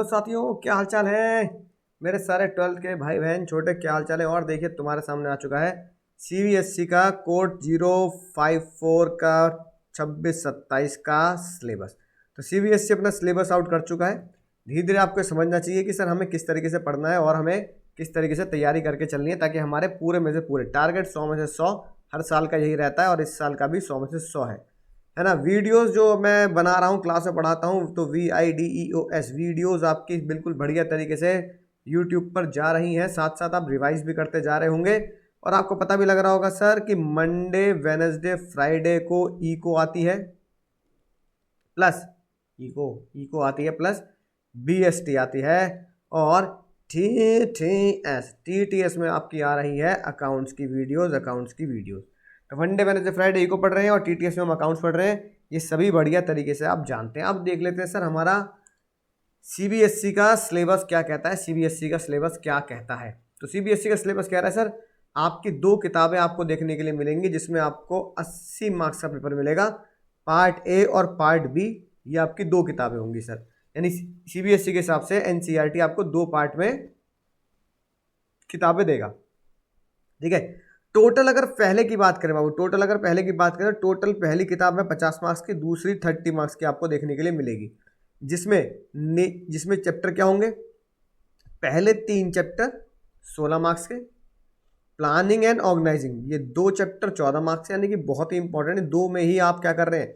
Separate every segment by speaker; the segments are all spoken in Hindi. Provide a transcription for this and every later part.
Speaker 1: हेलो साथियों, क्या हाल चाल है मेरे सारे 12th के भाई बहन छोटे, क्या हाल चाल है। और देखिए तुम्हारे सामने आ चुका है सीबीएसई का कोड 054 का 26-27 का सिलेबस। तो सीबीएसई अपना सिलेबस आउट कर चुका है। धीरे धीरे आपको समझना चाहिए कि सर हमें किस तरीके से पढ़ना है और हमें किस तरीके से तैयारी करके चलनी है, ताकि हमारे पूरे में से पूरे टारगेट 100 में से 100 हर साल का यही रहता है और इस साल का भी 100 में से 100 है ना। वीडियोस जो मैं बना रहा हूँ, क्लास में पढ़ाता हूँ, तो VIDEOS वीडियोस आपकी बिल्कुल बढ़िया तरीके से यूट्यूब पर जा रही हैं। साथ साथ आप रिवाइज भी करते जा रहे होंगे और आपको पता भी लग रहा होगा सर कि मंडे वेनसडे फ्राइडे को इको आती है प्लस इको इको आती है प्लस BST आती है और TTS में आपकी आ रही है अकाउंट्स की वीडियोस। तो मंडे वेडनेसडे फ्राइडे इको पढ़ रहे हैं और TTS में हम अकाउंट्स पढ़ रहे हैं। ये सभी बढ़िया तरीके से आप जानते हैं। अब देख लेते हैं सर हमारा सीबीएसई का सिलेबस क्या कहता है। सीबीएसई का सिलेबस क्या कहता है, तो सीबीएसई का सिलेबस कह रहा है सर आपकी 2 किताबें आपको देखने के लिए मिलेंगी, जिसमें आपको 80 मार्क्स का पेपर मिलेगा। पार्ट ए और पार्ट बी, ये आपकी 2 किताबें होंगी सर। यानी सीबीएसई के हिसाब से एनसीईआरटी आपको 2 पार्ट में किताबें देगा, ठीक है। टोटल अगर पहले की बात करें बाबू, टोटल पहली किताब में 50 मार्क्स की, दूसरी 30 मार्क्स की आपको देखने के लिए मिलेगी, जिसमें चैप्टर क्या होंगे। पहले 3 चैप्टर 16 मार्क्स के, प्लानिंग एंड ऑर्गेनाइजिंग ये 2 चैप्टर 14 मार्क्स, यानी कि बहुत ही इंपॉर्टेंट है। 2 में ही आप क्या कर रहे हैं,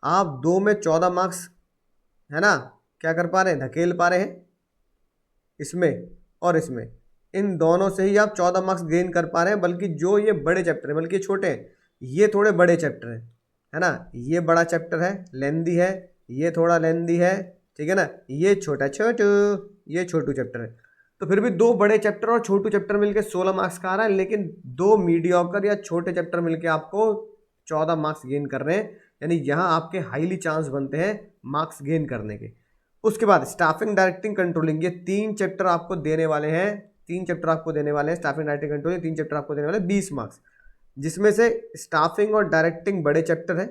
Speaker 1: आप 2 में 14 मार्क्स है ना क्या कर पा रहे हैं, धकेल पा रहे हैं इसमें और इसमें। इन दोनों से ही आप 14 मार्क्स गेन कर पा रहे हैं। बल्कि जो ये बड़े चैप्टर है, बल्कि छोटे हैं, ये थोड़े बड़े चैप्टर हैं, है ना। ये बड़ा चैप्टर है, लेंदी है, ये थोड़ा लेंदी है, ठीक है ना। ये ये छोटू चैप्टर है। तो फिर भी 2 बड़े चैप्टर और छोटू चैप्टर मिलकर 16 मार्क्स का आ रहा है, लेकिन 2 मीडियोकर या छोटे चैप्टर मिलकर आपको 14 मार्क्स गेन कर रहे हैं। यानी यहाँ आपके हाईली चांस बनते हैं मार्क्स गेन करने के। उसके बाद स्टाफिंग डायरेक्टिंग कंट्रोलिंग, ये 3 चैप्टर आपको देने वाले हैं। 3 चैप्टर आपको देने वाले हैं, स्टाफिंग डायरेक्टिंग कंट्रोलिंग 3 चैप्टर आपको देने वाले 20 मार्क्स, जिसमें से स्टाफिंग और डायरेक्टिंग बड़े चैप्टर है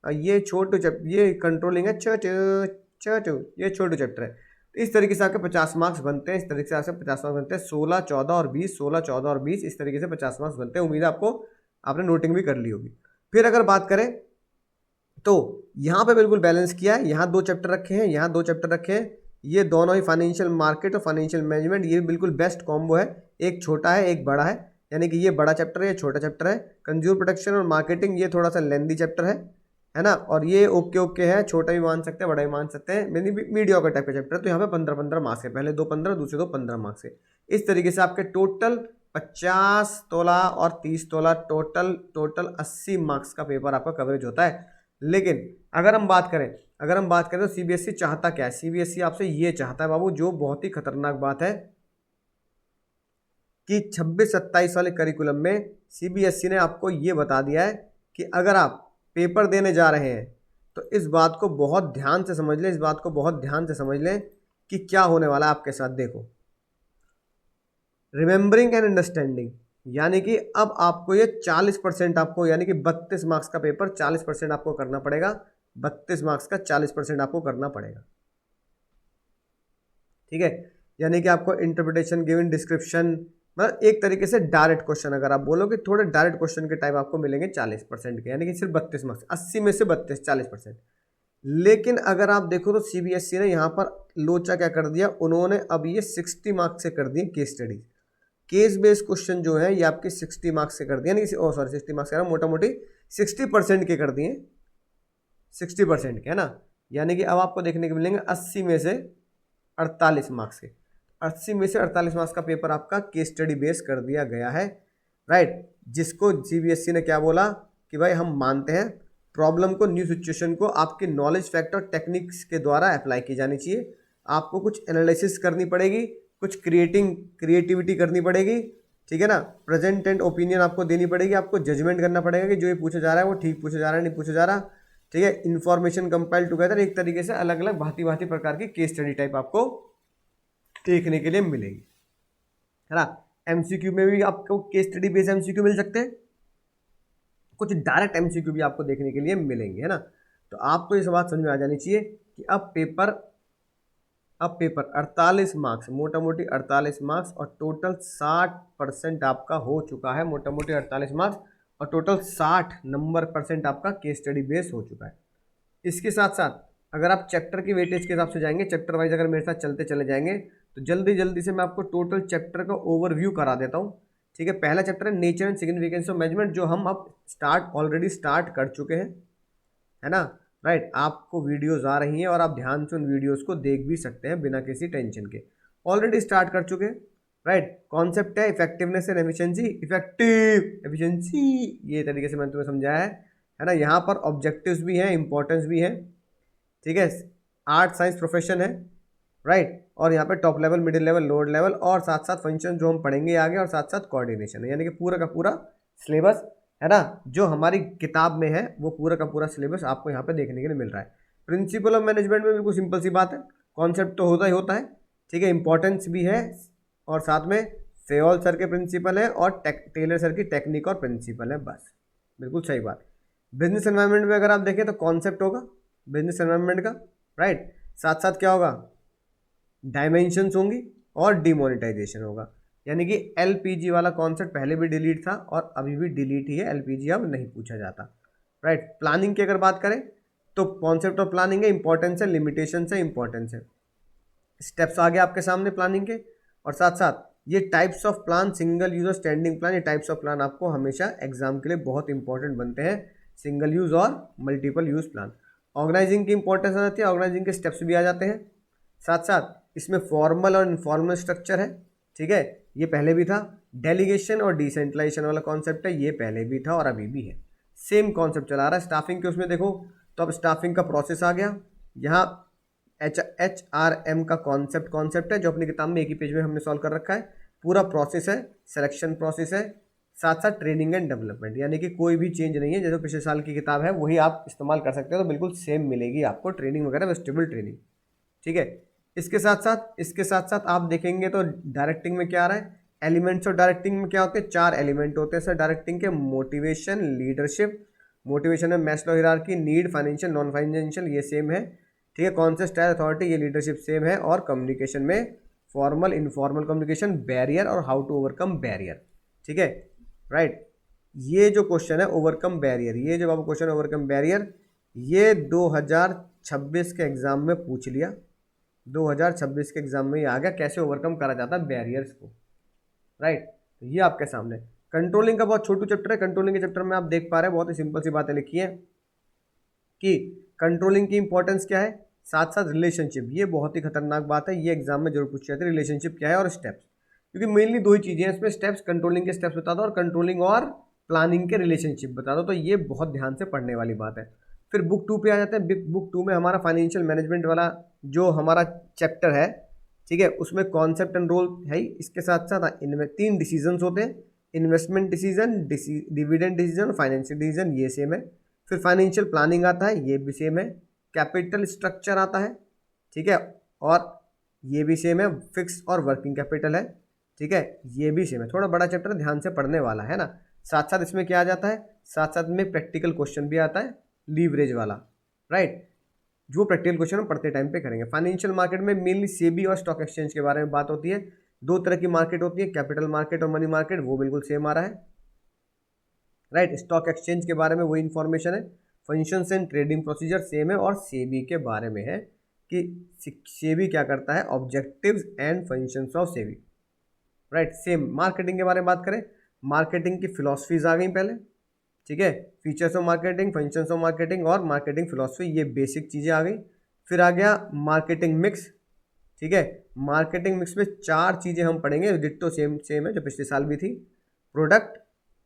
Speaker 1: और ये छोटू चैप्टर, ये कंट्रोलिंग है छोटू, ये छोटू चैप्टर है। तो इस तरीके से आपके 50 मार्क्स बनते हैं। इस तरीके से आपसे 50 मार्क्स बनते हैं, 16 14 और 20, 16 14 और 20, इस तरीके से 50 मार्क्स बनते हैं। उम्मीद है आपको, आपने नोटिंग भी कर ली होगी। फिर अगर बात करें तो यहाँ पे बिल्कुल बैलेंस किया है, यहाँ 2 चैप्टर रखे हैं, यहाँ 2 चैप्टर रखे हैं। ये दोनों ही फाइनेंशियल मार्केट और फाइनेंशियल मैनेजमेंट, ये बिल्कुल बेस्ट कॉम्बो है। एक छोटा है एक बड़ा है, यानी कि ये बड़ा चैप्टर है ये छोटा चैप्टर है। कंज्यूमर प्रोटेक्शन और मार्केटिंग ये थोड़ा सा लेंदी चैप्टर है ना। और ये ओके है, छोटा भी मान सकते हैं बड़ा भी मान सकते हैं, मीडियोकर टाइप का चैप्टर है। तो यहाँ पे 15-15 मार्क्स है, पहले 2 15, दूसरे 2 15 मार्क्स है। इस तरीके से आपके टोटल 50 तोला और 30 तोला टोटल 80 मार्क्स का पेपर आपका कवरेज होता है। लेकिन अगर हम बात करें तो सीबीएसई चाहता क्या है। सीबीएसई आपसे ये चाहता है बाबू, जो बहुत ही खतरनाक बात है, कि 26-27 वाले करिकुलम में सीबीएसई ने आपको ये बता दिया है कि अगर आप पेपर देने जा रहे हैं तो इस बात को बहुत ध्यान से समझ लें, कि क्या होने वाला है आपके साथ। देखो, रिमेंबरिंग एंड अंडरस्टैंडिंग, यानी कि अब आपको ये 40% आपको, यानी कि 32 मार्क्स का पेपर 40% आपको करना पड़ेगा। 32 मार्क्स का 40% आपको करना पड़ेगा, ठीक है। यानी कि आपको इंटरप्रिटेशन, गिवन डिस्क्रिप्शन, मतलब एक तरीके से डायरेक्ट क्वेश्चन, अगर आप बोलोगे थोड़े डायरेक्ट क्वेश्चन के टाइप आपको मिलेंगे 40% के, यानी कि सिर्फ 32 मार्क्स, 80 में से 32, 40%। लेकिन अगर आप देखो तो सीबीएसई ने यहाँ पर लोचा क्या कर दिया, उन्होंने अब ये 60 मार्क्स से कर दिए case study. Case based question जो है ये आपके 60 मार्क्स से कर दिए, यानी 60 मार्क्स का मोटा मोटी 60% के कर दिए, 60% के, है ना। यानी कि अब आपको देखने को मिलेंगे 80 में से 48 मार्क्स के। 80 में से 48 मार्क्स का पेपर आपका केस स्टडी बेस कर दिया गया है, राइट। जिसको सीबीएसई ने क्या बोला कि भाई हम मानते हैं प्रॉब्लम को, न्यू सिचुएशन को आपके नॉलेज फैक्टर टेक्निक्स के द्वारा अप्लाई की जानी चाहिए। आपको कुछ एनालिसिस करनी पड़ेगी, कुछ क्रिएटिविटी करनी पड़ेगी, ठीक है ना। प्रेजेंट एंड ओपिनियन आपको देनी पड़ेगी, आपको जजमेंट करना पड़ेगा कि जो ये पूछा जा रहा है वो ठीक पूछा जा रहा है नहीं पूछा जा रहा, ठीक है। इन्फॉर्मेशन कंपाइल टुगेदर, एक तरीके से अलग अलग भांति भांति प्रकार की केस स्टडी टाइप आपको देखने के लिए मिलेगी, है ना। एमसीक्यू में भी आपको केस स्टडी बेस्ड एमसीक्यू मिल सकते हैं, कुछ डायरेक्ट एमसीक्यू भी आपको देखने के लिए मिलेंगे, है ना। तो आपको ये बात समझ में आ जानी चाहिए कि अब पेपर अब पेपर 48 मार्क्स, मोटा मोटी 48 मार्क्स और टोटल 60% आपका हो चुका है, मोटा मोटी 48 मार्क्स और टोटल 60 नंबर परसेंट आपका केस स्टडी बेस हो चुका है। इसके साथ साथ अगर आप चैप्टर की वेटेज के हिसाब से जाएंगे, चैप्टर वाइज अगर मेरे साथ चलते चले जाएंगे तो जल्दी जल्दी से मैं आपको टोटल चैप्टर का ओवरव्यू करा देता हूँ। ठीक है, पहला चैप्टर है nature and significance of measurement, जो हम अब ऑलरेडी स्टार्ट कर चुके हैं, है ना। राइट, आपको वीडियोस आ रही हैं और आप ध्यान से उन वीडियोस को देख भी सकते हैं बिना किसी टेंशन के, ऑलरेडी स्टार्ट कर चुके हैं। राइट, कॉन्सेप्ट है effectiveness and efficiency, effective efficiency, ये तरीके से मैंने तुम्हें समझाया है ना। यहाँ पर ऑब्जेक्टिव्स भी हैं, इंपॉर्टेंस भी है, ठीक है। आर्ट साइंस प्रोफेशन है, राइट, और यहाँ पे top level, middle level, lower level और साथ साथ फंक्शन जो हम पढ़ेंगे आगे, और साथ साथ कोऑर्डिनेशन है, यानी कि पूरा का पूरा सिलेबस, है ना, जो हमारी किताब में है वो पूरा का पूरा सिलेबस आपको यहाँ पे देखने के लिए मिल रहा है। प्रिंसिपल ऑफ मैनेजमेंट में बिल्कुल सिंपल सी बात है, कॉन्सेप्ट तो होता ही होता है, ठीक है, इंपॉर्टेंस भी है, और साथ में फेयोल सर के प्रिंसिपल है और टेलर सर की टेक्निक और प्रिंसिपल है, बस बिल्कुल सही बात। बिजनेस एनवायरनमेंट में अगर आप देखें तो कॉन्सेप्ट होगा बिजनेस एनवायरनमेंट का, राइट, साथ साथ क्या होगा, डायमेंशंस होंगी और डिमोनेटाइजेशन होगा, यानी कि एलपीजी वाला कॉन्सेप्ट पहले भी डिलीट था और अभी भी डिलीट ही है, एलपीजी अब नहीं पूछा जाता। राइट, प्लानिंग की अगर बात करें तो कॉन्सेप्ट ऑफ प्लानिंग है, इंपॉर्टेंस है, लिमिटेशन है, इंपॉर्टेंस है, स्टेप्स आ गए आपके सामने प्लानिंग के, और साथ साथ ये types of plan, single use और स्टैंडिंग प्लान, ये टाइप्स ऑफ प्लान आपको हमेशा एग्जाम के लिए बहुत इंपॉर्टेंट बनते हैं, सिंगल यूज और मल्टीपल यूज प्लान। ऑर्गेनाइजिंग की इंपॉर्टेंस आ जाती है, ऑर्गेनाइजिंग के स्टेप्स भी आ जाते हैं, साथ साथ इसमें फॉर्मल और इनफॉर्मल स्ट्रक्चर है, ठीक है, ये पहले भी था। डेलीगेशन और डिसेंट्रलाइजेशन वाला कॉन्सेप्ट है, ये पहले भी था और अभी भी है, सेम कॉन्सेप्ट चला रहा है। स्टाफिंग के उसमें देखो तो अब स्टाफिंग का प्रोसेस आ गया, यहाँ HRM का कॉन्सेप्ट है जो अपनी किताब में एक ही पेज में हमने सॉल्व कर रखा है, पूरा प्रोसेस है, सिलेक्शन प्रोसेस है, साथ साथ ट्रेनिंग एंड डेवलपमेंट, यानी कि कोई भी चेंज नहीं है, जैसे पिछले साल की किताब है वही आप इस्तेमाल कर सकते हो, तो बिल्कुल सेम मिलेगी आपको ट्रेनिंग वगैरह, वेस्टिबल ट्रेनिंग, ठीक है। इसके साथ साथ आप देखेंगे तो डायरेक्टिंग में क्या आ रहा है, एलिमेंट्स ऑफ डायरेक्टिंग में क्या होते हैं, 4 एलिमेंट होते हैं सर डायरेक्टिंग के, मोटिवेशन, लीडरशिप, मोटिवेशन में Maslow hierarchy, need, financial, non financial, ये सेम है, ठीक है, कौन से स्टाइल, अथॉरिटी, ये लीडरशिप सेम है, और कम्युनिकेशन में फॉर्मल, इनफॉर्मल कम्युनिकेशन, बैरियर और हाउ टू ओवरकम बैरियर, ठीक है, राइट। ये जो क्वेश्चन है ओवरकम बैरियर, ये जो आपको क्वेश्चन ओवरकम बैरियर, ये 2026 के एग्जाम में पूछ लिया, 2026 के एग्जाम में ये आ गया, कैसे ओवरकम करा जाता है बैरियर्स को, राइट। तो ये आपके सामने कंट्रोलिंग का बहुत छोटू चैप्टर है, कंट्रोलिंग के चैप्टर में आप देख पा रहे हैं बहुत ही सिंपल सी बातें लिखी है कि कंट्रोलिंग की इंपॉर्टेंस क्या है, साथ साथ रिलेशनशिप, ये बहुत ही खतरनाक बात है, ये एग्जाम में जरूर पूछी जाती है, रिलेशनशिप क्या है और स्टेप्स, क्योंकि मेनली दो ही चीज़ें हैं इसमें, स्टेप्स, कंट्रोलिंग के स्टेप्स बता दो और कंट्रोलिंग और प्लानिंग के रिलेशनशिप बता दो, तो ये बहुत ध्यान से पढ़ने वाली बात है। फिर बुक 2 पे आ जाते हैं, बुक 2 में हमारा फाइनेंशियल मैनेजमेंट वाला जो हमारा चैप्टर है, ठीक है, उसमें कॉन्सेप्ट एंड रोल है ही, इसके साथ साथ इनमें 3 डिसीजंस होते हैं, इन्वेस्टमेंट डिसीजन, डिविडेंड डिसीजन और फाइनेंशियल डिसीजन, ये सेम है। फिर फाइनेंशियल प्लानिंग आता है, ये भी सेम है, कैपिटल स्ट्रक्चर आता है, ठीक है, और ये भी सेम है, फिक्स और वर्किंग कैपिटल है, ठीक है, ये भी सेम है, थोड़ा बड़ा चैप्टर ध्यान से पढ़ने वाला है ना। साथ साथ इसमें क्या आ जाता है, साथ साथ में प्रैक्टिकल क्वेश्चन भी आता है, लीवरेज वाला, राइट, जो प्रैक्टिकल क्वेश्चन हम पढ़ते टाइम पे करेंगे। फाइनेंशियल मार्केट में मेनली सेबी और स्टॉक एक्सचेंज के बारे में बात होती है, 2 तरह की मार्केट होती है, कैपिटल मार्केट और मनी मार्केट, वो बिल्कुल सेम आ रहा है, राइट। स्टॉक एक्सचेंज के बारे में वही इंफॉर्मेशन है, functions and trading procedure same है, और सेबी के बारे में है कि सेबी क्या करता है, objectives and functions of SEBI, right, same. Marketing के बारे में बात करें, मार्केटिंग की फिलॉसफीज आ गई पहले, ठीक है, features of marketing, functions of marketing और मार्केटिंग फिलॉसफी, ये बेसिक चीज़ें आ गई। फिर आ गया मार्केटिंग मिक्स, ठीक है, मार्केटिंग मिक्स में 4 चीज़ें हम पढ़ेंगे, डिट्टो सेम सेम है जो पिछले साल भी थी, प्रोडक्ट,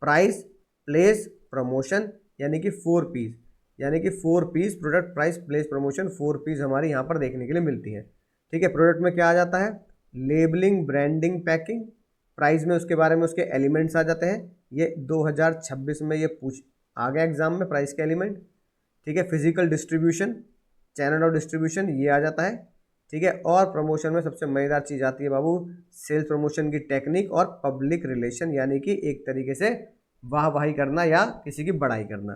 Speaker 1: प्राइस, प्लेस, प्रमोशन, यानी कि 4 पीस, यानी कि 4 Ps, product, price, place, promotion, 4 Ps हमारी यहाँ पर देखने के लिए मिलती है, ठीक है। प्रोडक्ट में क्या आ जाता है, लेबलिंग, ब्रांडिंग, पैकिंग, प्राइस में उसके बारे में उसके एलिमेंट्स आ जाते हैं, ये 2026 में ये पूछ आ गया एग्जाम में, प्राइस के एलिमेंट, ठीक है। Physical distribution, channel of distribution, ये आ जाता है, ठीक है। और प्रमोशन में सबसे मज़ेदार चीज़ आती है बाबू, सेल्स प्रमोशन की टेक्निक और पब्लिक रिलेशन, यानी कि एक तरीके से वाहवाही करना या किसी की बड़ाई करना,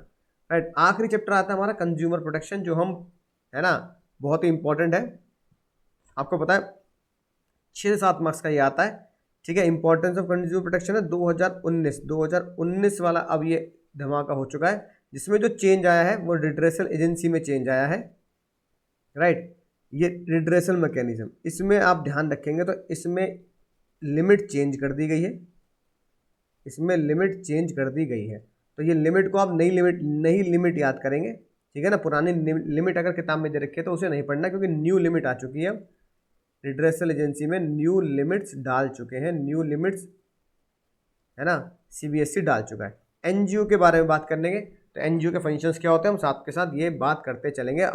Speaker 1: राइट। आखिरी चैप्टर आता है हमारा कंज्यूमर प्रोटेक्शन, जो हम, है ना, बहुत ही इंपॉर्टेंट है, आपको पता है 6 से 7 मार्क्स का ये आता है, ठीक है। इंपॉर्टेंस ऑफ कंज्यूमर प्रोटेक्शन है 2019 वाला, अब ये धमाका हो चुका है, जिसमें जो चेंज आया है वो रिड्रेसल एजेंसी में चेंज आया है, राइट। ये रिड्रेसल मैकेनिज्म, इसमें आप ध्यान रखेंगे तो इसमें लिमिट चेंज कर दी गई है, इसमें लिमिट चेंज कर दी गई है। तो ये लिमिट को आप नई लिमिट याद करेंगे, ठीक है ना। पुरानी लिमिट अगर किताब में दे रखी है तो उसे नहीं पढ़ना, क्योंकि न्यू लिमिट आ चुकी है। रिड्रेसल एजेंसी में न्यू लिमिट्स डाल चुके हैं, न्यू लिमिट्स, है ना, सीबीएसई डाल चुका है। एनजीओ के बारे में बात करेंगे तो एनजीओ के फंक्शंस क्या होते हैं हम साथ के साथ ये बात करते चलेंगे,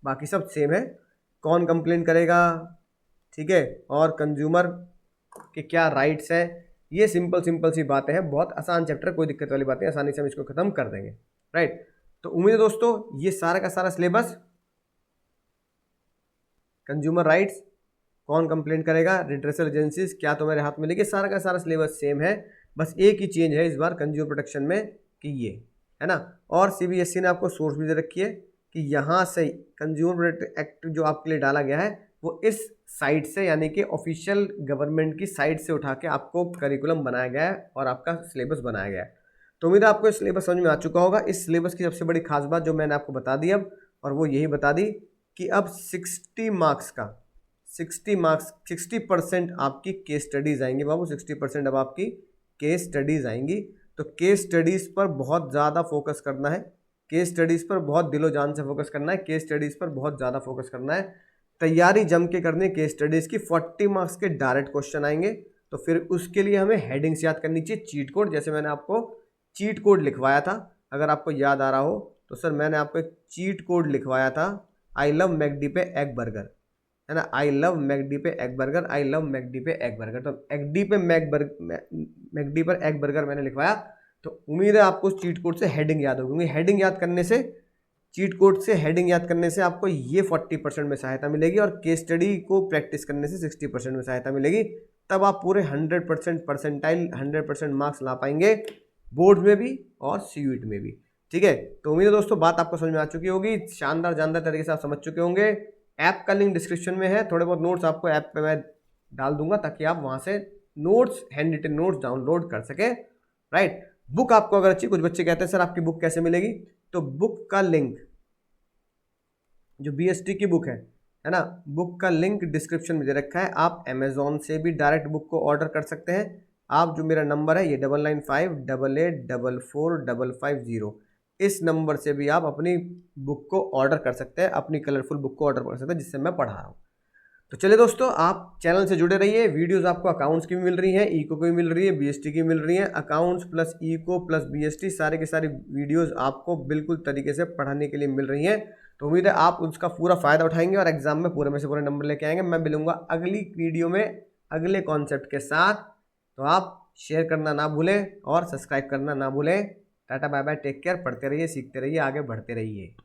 Speaker 1: बाकी सब सेम है। कौन कंप्लेन करेगा, ठीक है, और कंज्यूमर के क्या राइट्स हैं, ये सिंपल सी बातें हैं, बहुत आसान चैप्टर, कोई दिक्कत वाली बात नहीं, आसानी से हम इसको खत्म कर देंगे, राइट। तो उम्मीद है दोस्तों ये सारा का सारा सिलेबस, कंज्यूमर राइट्स, कौन कंप्लेन करेगा, रिड्रेसल एजेंसीज क्या तुम्हारे हाथ में लेके, सारा का सारा सिलेबस सेम है, बस एक ही चेंज है इस बार कंज्यूमर प्रोटेक्शन में कि ये, है ना। और सीबीएसई ने आपको सोर्स भी दे रखी है कि यहाँ से कंज्यूमर प्रोटेक्शन एक्ट जो आपके लिए डाला गया है वो इस साइट से, यानी कि ऑफिशियल गवर्नमेंट की साइट से उठा के आपको करिकुलम बनाया गया है और आपका सिलेबस बनाया गया है। तो उम्मीद है आपको इस सिलेबस समझ में आ चुका होगा। इस सिलेबस की सबसे बड़ी खास बात जो मैंने आपको बता दी अब, और वो यही बता दी कि अब 60 मार्क्स का 60% आपकी केस स्टडीज़ आएंगी बाबू, 60% अब आपकी केस स्टडीज़ आएंगी। तो केस स्टडीज़ पर बहुत ज़्यादा फोकस करना है, केस स्टडीज़ पर बहुत दिलो जान से फोकस करना है, केस स्टडीज़ पर बहुत ज़्यादा फोकस करना है। तैयारी जम के करनी है केस स्टडीज़ की। 40 मार्क्स के डायरेक्ट क्वेश्चन आएंगे, तो फिर उसके लिए हमें हेडिंग्स याद करनी चाहिए, चीट कोड, जैसे मैंने आपको चीट कोड लिखवाया था, अगर आपको याद आ रहा हो तो सर मैंने आपको एक चीट कोड लिखवाया था, आई लव मैकडी पे एग बर्गर, है ना, आई लव मैकडी पे egg burger, I love McD पे एग बर्गर। तो मैकडी पे मैकडी पर एग बर्गर मैंने लिखवाया, तो उम्मीद है आपको उस चीट कोड से हेडिंग याद होगी। हेडिंग याद करने से, चीट कोड से हेडिंग याद करने से आपको ये 40% में सहायता मिलेगी, और केस स्टडी को प्रैक्टिस करने से 60% में सहायता मिलेगी। तब आप पूरे 100% परसेंटाइल 100% मार्क्स ला पाएंगे, बोर्ड में भी और सीयूईट में भी, ठीक है। तो उम्मीद है दोस्तों बात आपको समझ में आ चुकी होगी, शानदार तरीके से आप समझ चुके होंगे। ऐप का लिंक डिस्क्रिप्शन में है, थोड़े बहुत नोट्स आपको ऐप पे मैं डाल दूंगा ताकि आप वहां से notes, hand written notes download कर सके, राइट। बुक आपको अगर अच्छी, कुछ बच्चे कहते हैं सर आपकी बुक कैसे मिलेगी, तो बुक का लिंक, जो बीएसटी की बुक है ना, बुक का लिंक डिस्क्रिप्शन में दे रखा है। आप अमेजोन से भी डायरेक्ट बुक को ऑर्डर कर सकते हैं। आप जो मेरा नंबर है ये 9958844550, इस नंबर से भी आप अपनी बुक को ऑर्डर कर सकते हैं, अपनी कलरफुल बुक को ऑर्डर कर सकते हैं जिससे मैं पढ़ा रहा हूँ। तो चलिए दोस्तों, आप चैनल से जुड़े रहिए। वीडियोस आपको अकाउंट्स की भी मिल रही हैं, इको की भी मिल रही है, बीएसटी की मिल रही हैं। Accounts plus eco plus BST सारे के सारी वीडियोस आपको बिल्कुल तरीके से पढ़ाने के लिए मिल रही हैं। तो उम्मीद है आप उसका पूरा फ़ायदा उठाएंगे और एग्जाम में पूरे में से पूरे नंबर लेके आएंगे। मैं मिलूंगा अगली वीडियो में अगले कॉन्सेप्ट के साथ, तो आप शेयर करना ना भूलें और सब्सक्राइब करना ना भूलें। Tata bye bye, take care, पढ़ते रहिए, सीखते रहिए, आगे बढ़ते रहिए।